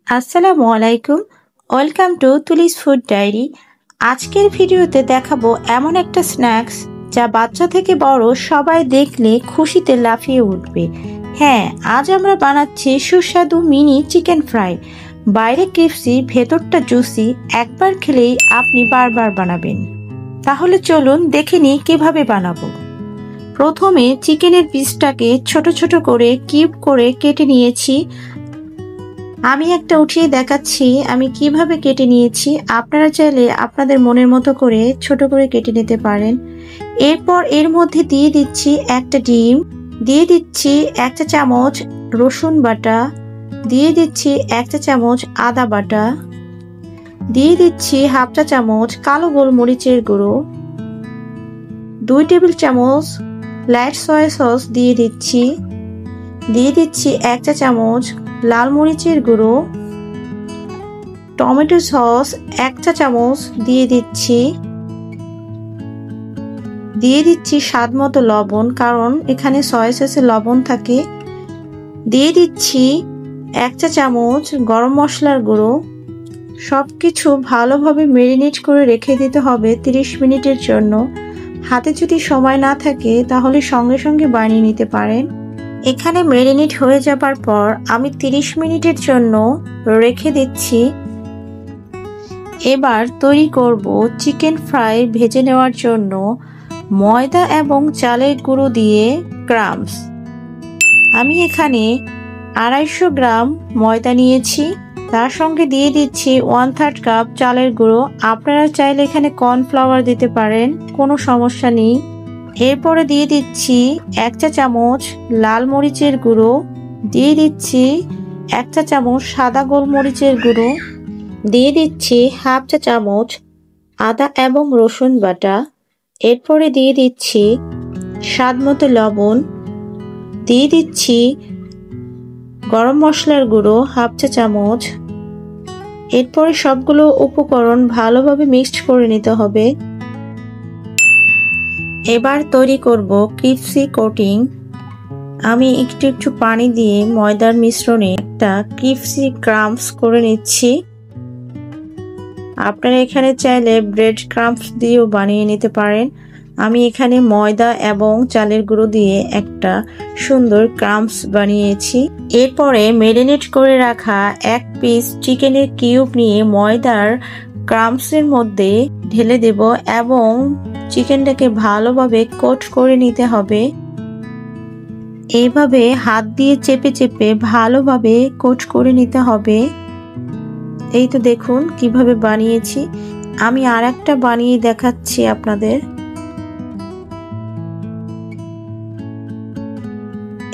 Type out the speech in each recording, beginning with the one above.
আসসালামু আলাইকুম। Welcome to Tuli's food diary. আজকের ভিডিওতে দেখাবো এমন একটা স্ন্যাক্স যা বাচ্চা থেকে বড় সবাই দেখলে খুশিতে লাফিয়ে উঠবে। হ্যাঁ, আজ আমরা বানাচ্ছি সুস্বাদু মিনি চিকেন ফ্রাই। বাইরে ক্রিস্পি, ভেতরটা জুসি। একবার খেলেই আপনি বারবার বানাবেন। তাহলে চলুন দেখে নিই কিভাবে বানাবো। প্রথমে চিকেনের পিসটাকে ছোট ছোট করে কিউব করে কেটে নিয়েছি। আমি একটা উঠিয়ে দেখাচ্ছি আমি কিভাবে কেটে নিয়েছি। আপনারা চাইলে আপনাদের মনের মতো করে ছোট করে কেটে নিতে পারেন। এরপর এর মধ্যে দিয়ে দিচ্ছি একটা ডিম, দিয়ে দিচ্ছি এক চা চামচ রসুন বাটা, দিয়ে দিচ্ছি এক চা চামচ আদা বাটা, দিয়ে দিচ্ছি হাফ চা চামচ কালো গোলমরিচের গুঁড়ো, 2 টেবিল চামচ লাইট সয়া সস দিয়ে দিচ্ছি, দিয়ে দিচ্ছি এক চা চামচ লাল মরিচের গুঁড়ো, টমেটো সস এক চা চামচ দিয়ে দিচ্ছি, দিয়ে দিচ্ছি স্বাদ মতো লবণ, কারণ এখানে সয়া সসে লবণ থাকে, দিয়ে দিচ্ছি এক চা চামচ গরম মশলার গুঁড়ো। সবকিছু ভালোভাবে ম্যারিনেট করে রেখে দিতে হবে 30 মিনিটের জন্য। হাতে যদি সময় না থাকে তাহলে সঙ্গে সঙ্গে বানিয়ে নিতে পারেন। এখানে ম্যারিনেট হয়ে যাবার পর আমি 30 মিনিটের জন্য রেখে দিচ্ছি। এবার তৈরি করব চিকেন ফ্রাই। ভেজে নেওয়ার জন্য ময়দা এবং চালের গুঁড়ো দিয়ে ক্রাম্বস। আমি এখানে 250 গ্রাম ময়দা নিয়েছি, তার সঙ্গে দিয়ে দিচ্ছি 1/3 কাপ চালের গুঁড়ো। আপনারা চাইলে এখানে কর্নফ্লাওয়ার দিতে পারেন, কোনো সমস্যা নেই। এরপরে দিয়ে দিচ্ছি এক চা চামচ লাল মরিচের গুঁড়ো, দিয়ে দিচ্ছি এক চা চামচ সাদা গোলমরিচের গুঁড়ো, দিয়ে দিচ্ছি হাফ চা চামচ আদা এবং রসুন বাটা। এরপরে দিয়ে দিচ্ছি স্বাদ মতো লবণ, দিয়ে দিচ্ছি গরম মশলার গুঁড়ো হাফ চা চামচ। এরপরে সবগুলো উপকরণ ভালোভাবে মিক্সড করে নিতে হবে। এবার তৈরি করব ক্রিস্পি কোটিং। আমি একটু পানি দিয়ে ময়দার মিশ্রণে একটা ক্রিস্পি ক্রাম্বস করে নিচ্ছি। আপনারা এখানে চাইলে ব্রেড ক্রাম্বস দিয়েও বানিয়ে নিতে পারেন। আমি এখানে ময়দা এবং চালের গুঁড়ো দিয়ে একটা সুন্দর ক্রাম্বস বানিয়েছি। এরপরে ম্যারিনেট করে রাখা এক পিস চিকেনের কিউব নিয়ে ময়দার ক্রাম্বসের মধ্যে ঢেলে দেব এবং চিকেনটাকে ভালোভাবে কোট করে নিতে হবে। এইভাবে হাত দিয়ে চেপে চেপে ভালোভাবে কোট করে নিতে হবে। এই তো দেখুন কিভাবে বানিয়েছি। আমি আর একটা বানিয়ে দেখাচ্ছি আপনাদের।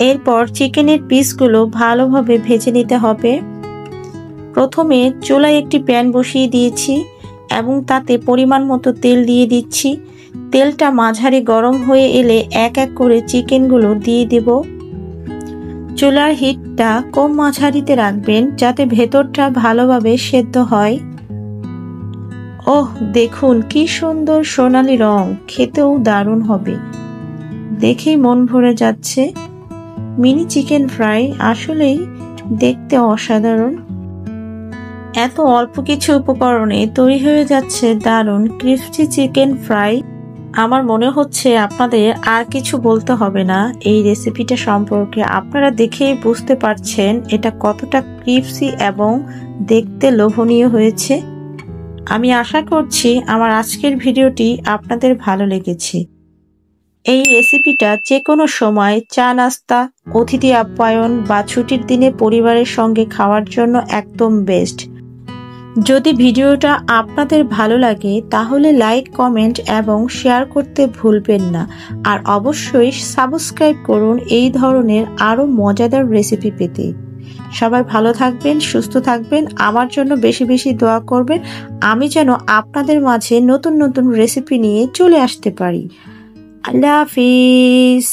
এরপর চিকেনের পিসগুলো ভালোভাবে ভেজে নিতে হবে। প্রথমে চুলায় একটি প্যান বসিয়ে দিয়েছি এবং তাতে পরিমাণ মতো তেল দিয়ে দিচ্ছি। তেলটা মাঝারি গরম হয়ে এলে এক এক করে চিকেনগুলো দিয়ে দেব। চুলার হিটটা কম মাঝারিতে রাখবেন যাতে ভেতরটা ভালোভাবে সেদ্ধ হয়। ওহ, দেখুন কি সুন্দর সোনালী রং, খেতেও দারুণ হবে। দেখেই মন ভরে যাচ্ছে। মিনি চিকেন ফ্রাই আসলেই দেখতে অসাধারণ। এত অল্প কিছু উপকরণে তৈরি হয়ে যাচ্ছে দারুণ ক্রিস্পি চিকেন ফ্রাই। আমার মনে হচ্ছে আপনাদের আর কিছু বলতে হবে না এই রেসিপিটা সম্পর্কে। আপনারা দেখেই বুঝতে পারছেন এটা কতটা ক্রিস্পি এবং দেখতে লোভনীয় হয়েছে। আমি আশা করছি আমার আজকের ভিডিওটি আপনাদের ভালো লেগেছে। এই রেসিপিটা যে কোনো সময় চা নাস্তা, অতিথি আপ্যায়ন বা ছুটির দিনে পরিবারের সঙ্গে খাওয়ার জন্য একদম বেস্ট। যদি ভিডিওটা আপনাদের ভালো লাগে তাহলে লাইক, কমেন্ট এবং শেয়ার করতে ভুলবেন না। আর অবশ্যই সাবস্ক্রাইব করুন এই ধরনের আরও মজাদার রেসিপি পেতে। সবাই ভালো থাকবেন, সুস্থ থাকবেন। আমার জন্য বেশি বেশি দোয়া করবেন, আমি যেন আপনাদের মাঝে নতুন নতুন রেসিপি নিয়ে চলে আসতে পারি। আল্লাহ হাফিজ।